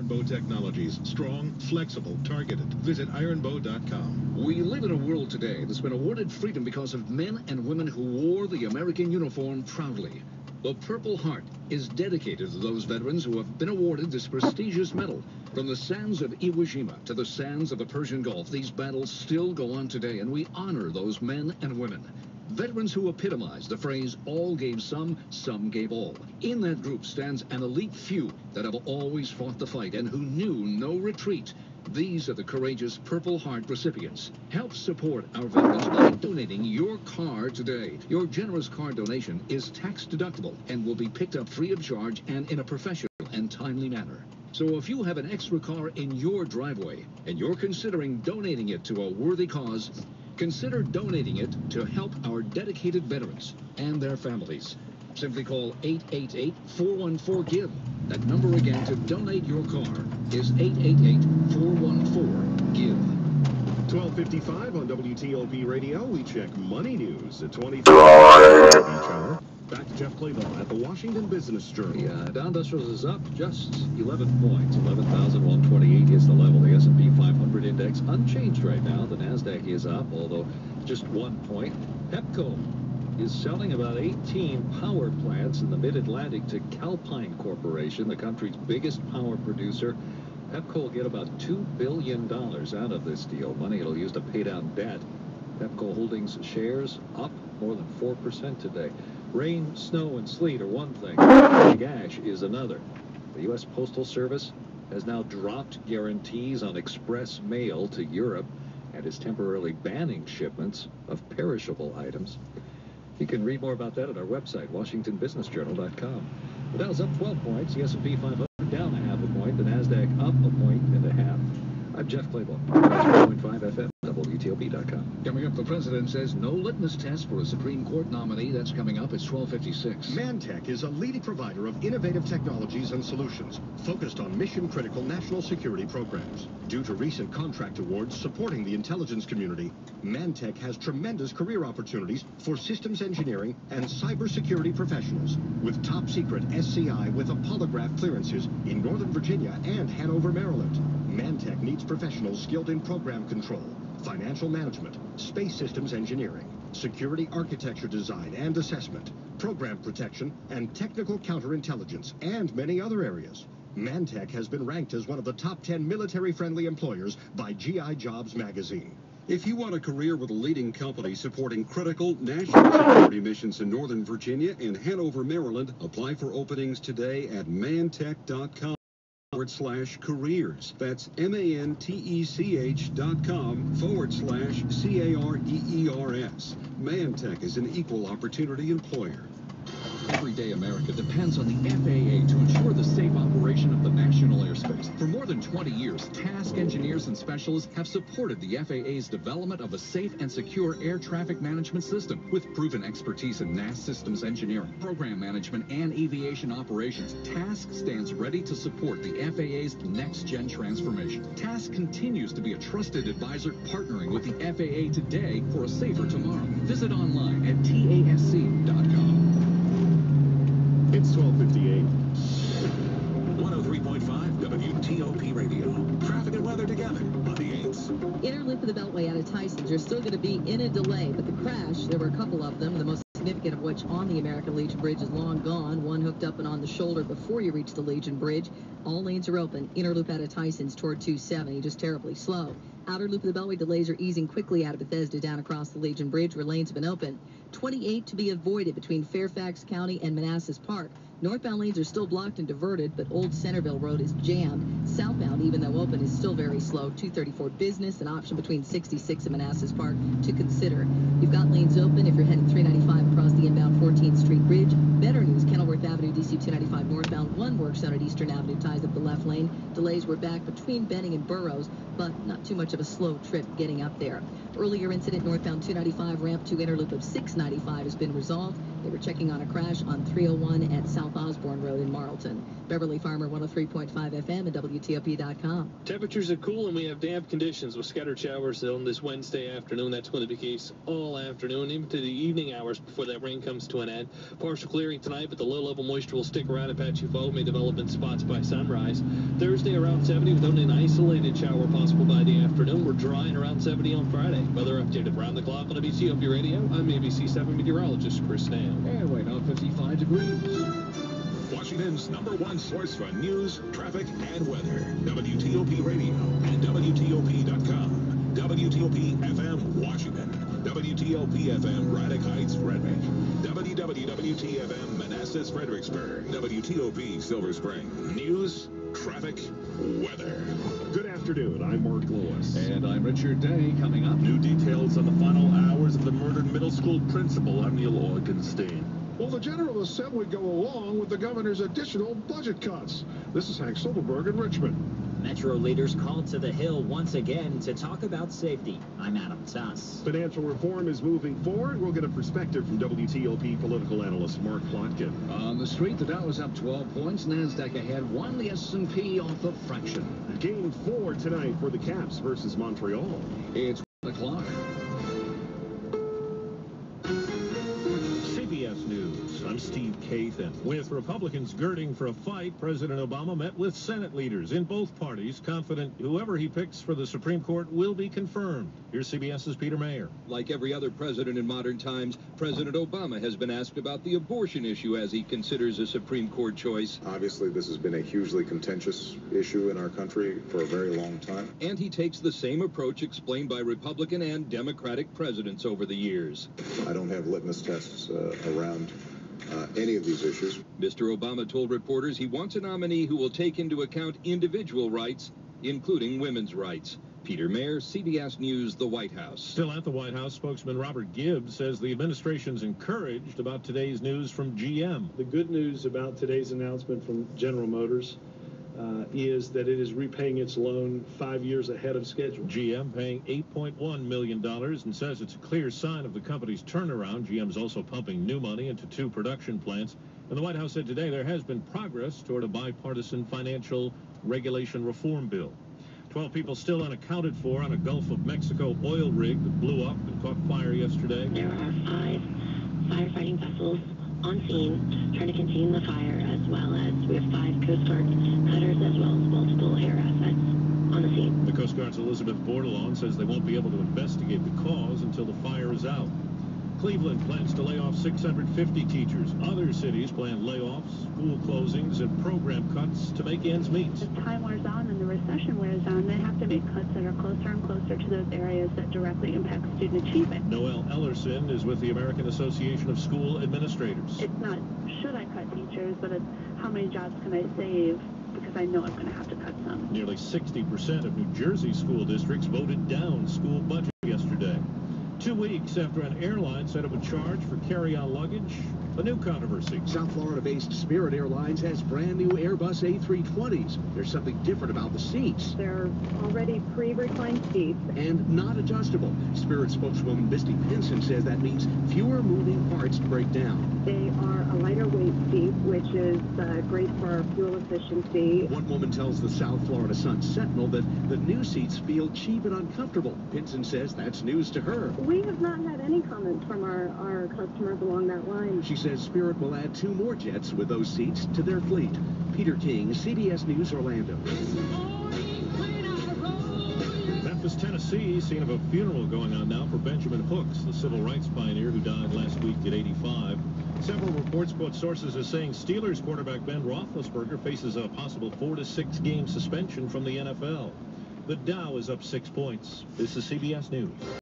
Ironbow Technologies. Strong, flexible, targeted. Visit ironbow.com. We live in a world today that's been awarded freedom because of men and women who wore the American uniform proudly. The Purple Heart is dedicated to those veterans who have been awarded this prestigious medal. From the sands of Iwo Jima to the sands of the Persian Gulf, these battles still go on today, and we honor those men and women. Veterans who epitomize the phrase, all gave some gave all. In that group stands an elite few that have always fought the fight and who knew no retreat. These are the courageous Purple Heart recipients. Help support our veterans by donating your car today. Your generous car donation is tax deductible and will be picked up free of charge and in a professional and timely manner. So if you have an extra car in your driveway and you're considering donating it to a worthy cause, consider donating it to help our dedicated veterans and their families. Simply call 888-414-GIVE. That number again to donate your car is 888-414-GIVE. 12:55 on WTOP Radio. We check money news at 24 each hour. Back to Jeff Claiborne at the Washington Business Journal. The Dow Industrials is up just 11 points. 11,128 is the level. The S&P 500 index unchanged right now. The Nasdaq is up, although just 1 point. Pepco is selling about 18 power plants in the Mid-Atlantic to Calpine Corporation, the country's biggest power producer. Pepco will get about $2 billion out of this deal, money it'll use to pay down debt. Pepco Holdings shares up more than 4% today. Rain, snow, and sleet are one thing. Big ash is another. The U.S. Postal Service has now dropped guarantees on express mail to Europe and is temporarily banning shipments of perishable items. You can read more about that at our website, WashingtonBusinessJournal.com. The Dow's up 12 points, the S&P 500 down a half a point, the Nasdaq up a point and a half. I'm Jeff Claiborne, 1.5 FM, WTOP.com. Coming up, the president says no litmus test for a Supreme Court nominee. That's coming up. It's 12:56. Mantech is a leading provider of innovative technologies and solutions focused on mission-critical national security programs. Due to recent contract awards supporting the intelligence community, Mantech has tremendous career opportunities for systems engineering and cybersecurity professionals with top-secret SCI with a polygraph clearances in Northern Virginia and Hanover, Maryland. Mantech needs professionals skilled in program control, financial management, space systems engineering, security architecture design and assessment, program protection, and technical counterintelligence, and many other areas. Mantech has been ranked as one of the top 10 military-friendly employers by GI Jobs magazine. If you want a career with a leading company supporting critical national security missions in Northern Virginia and Hanover, Maryland, apply for openings today at mantech.com/careers. That's mantech.com/careers. Mantech is an equal opportunity employer. Everyday America depends on the FAA to ensure the safe operation of the national airspace. For more than 20 years, task engineers and specialists have supported the FAA's development of a safe and secure air traffic management system. With proven expertise in NAS systems engineering, program management, and aviation operations, TASC stands ready to support the FAA's next-gen transformation. TASC continues to be a trusted advisor partnering with the FAA today for a safer tomorrow. Visit online at tasc.com. It's 12:58. 103.5 WTOP Radio. Traffic and weather together on the 8s. Inner loop of the Beltway out of Tysons. You're still going to be in a delay, but the crash, there were a couple of them, the most significant of which on the American Legion Bridge is long gone. One hooked up and on the shoulder before you reach the Legion Bridge. All lanes are open. Inner loop out of Tysons toward 270, just terribly slow. Outer loop of the Beltway delays are easing quickly out of Bethesda down across the Legion Bridge where lanes have been open. 28 to be avoided between Fairfax County and Manassas Park. Northbound lanes are still blocked and diverted, but Old Centerville Road is jammed. Southbound, even though open, is still very slow. 234 Business, an option between 66 and Manassas Park to consider. You've got lanes open if you're heading 395 across the inbound 14th Street Bridge. Better news, Kenilworth Avenue, DC 295 northbound. One work zone at Eastern Avenue ties up the left lane. Delays were back between Benning and Burroughs, but not too much of a slow trip getting up there. Earlier incident northbound 295 ramp to inner loop of 695 has been resolved. They were checking on a crash on 301 at South Osborne Road in Marlton. Beverly Farmer, 103.5 FM and WTOP.com. Temperatures are cool and we have damp conditions with scattered showers on this Wednesday afternoon. That's going to be the case all afternoon, even to the evening hours before that rain comes to an end. Partial clearing tonight, but the low-level moisture will stick around. A patchy fog may develop in spots by sunrise. Thursday around 70 with only an isolated shower possible by the afternoon. We're dry and around 70 on Friday. Weather updated around the clock on WTOP Radio. I'm ABC 7 meteorologist Chris Snail. And right now, 55 degrees. Washington's #1 source for news, traffic, and weather. WTOP Radio and WTOP.com. WTOP FM Washington. WTOP FM Braddock Heights, Red Ridge. WWWT FM Manassas, Fredericksburg. WTOP Silver Spring. News, traffic, weather. Good afternoon. I'm Mark Lewis. And I'm Richard Day. Coming up, New details on the final hours of the murdered middle school principal. I'm Neil Augenstein. Well, the General Assembly go along with the governor's additional budget cuts. This is Hank Silverberg in Richmond. Metro leaders called to the Hill once again to talk about safety. I'm Adam Tuss. Financial reform is moving forward. We'll get a perspective from WTOP political analyst Mark Plotkin. On the street, the Dow is up 12 points. NASDAQ ahead 1. The S&P off a fraction. Game 4 tonight for the Caps versus Montreal. It's 1 o'clock. CBS News. I'm Steve Kathan. With Republicans girding for a fight, President Obama met with Senate leaders in both parties, confident whoever he picks for the Supreme Court will be confirmed. Here's CBS's Peter Mayer. Like every other president in modern times, President Obama has been asked about the abortion issue as he considers a Supreme Court choice. Obviously, this has been a hugely contentious issue in our country for a very long time. And he takes the same approach explained by Republican and Democratic presidents over the years. I don't have litmus tests around any of these issues. Mr. Obama told reporters he wants a nominee who will take into account individual rights, including women's rights. Peter Mayer, CBS News, the White House. Still at the White House, spokesman Robert Gibbs says the administration's encouraged about today's news from GM. The good news about today's announcement from General Motors is that it is repaying its loan 5 years ahead of schedule. GM paying $8.1 million and says it's a clear sign of the company's turnaround. GM's also pumping new money into 2 production plants. And the White House said today there has been progress toward a bipartisan financial regulation reform bill. 12 people still unaccounted for on a Gulf of Mexico oil rig that blew up and caught fire yesterday. There are 5 firefighting vessels on scene trying to contain the fire, as well as we have 5 Coast Guard cutters as well as multiple air assets on the scene. The Coast Guard's Elizabeth Bordelon says they won't be able to investigate the cause until the fire is out. Cleveland plans to lay off 650 teachers. Other cities plan layoffs, school closings, and program cuts to make ends meet. As time wears on and the recession wears on, they have to make cuts that are closer and closer to those areas that directly impact student achievement. Noelle Ellerson is with the American Association of School Administrators. It's not should I cut teachers, but it's how many jobs can I save, because I know I'm going to have to cut some. Nearly 60% of New Jersey school districts voted down school budget yesterday. 2 weeks after an airline said it would charge for carry-on luggage, a new controversy. South Florida-based Spirit Airlines has brand new Airbus A320s. There's something different about the seats. They're already pre-reclined seats. And not adjustable. Spirit spokeswoman Misty Pinson says that means fewer moving parts to break down. They are a lighter weight seat, which is great for our fuel efficiency. One woman tells the South Florida Sun-Sentinel that the new seats feel cheap and uncomfortable. Pinson says that's news to her. We have not had any comments from our customers along that line. She says Spirit will add 2 more jets with those seats to their fleet. Peter King, CBS News, Orlando. Memphis, Tennessee, scene of a funeral going on now for Benjamin Hooks, the civil rights pioneer who died last week at 85. Several reports quote sources as saying Steelers quarterback Ben Roethlisberger faces a possible 4 to 6 game suspension from the NFL. The Dow is up 6 points. This is CBS News.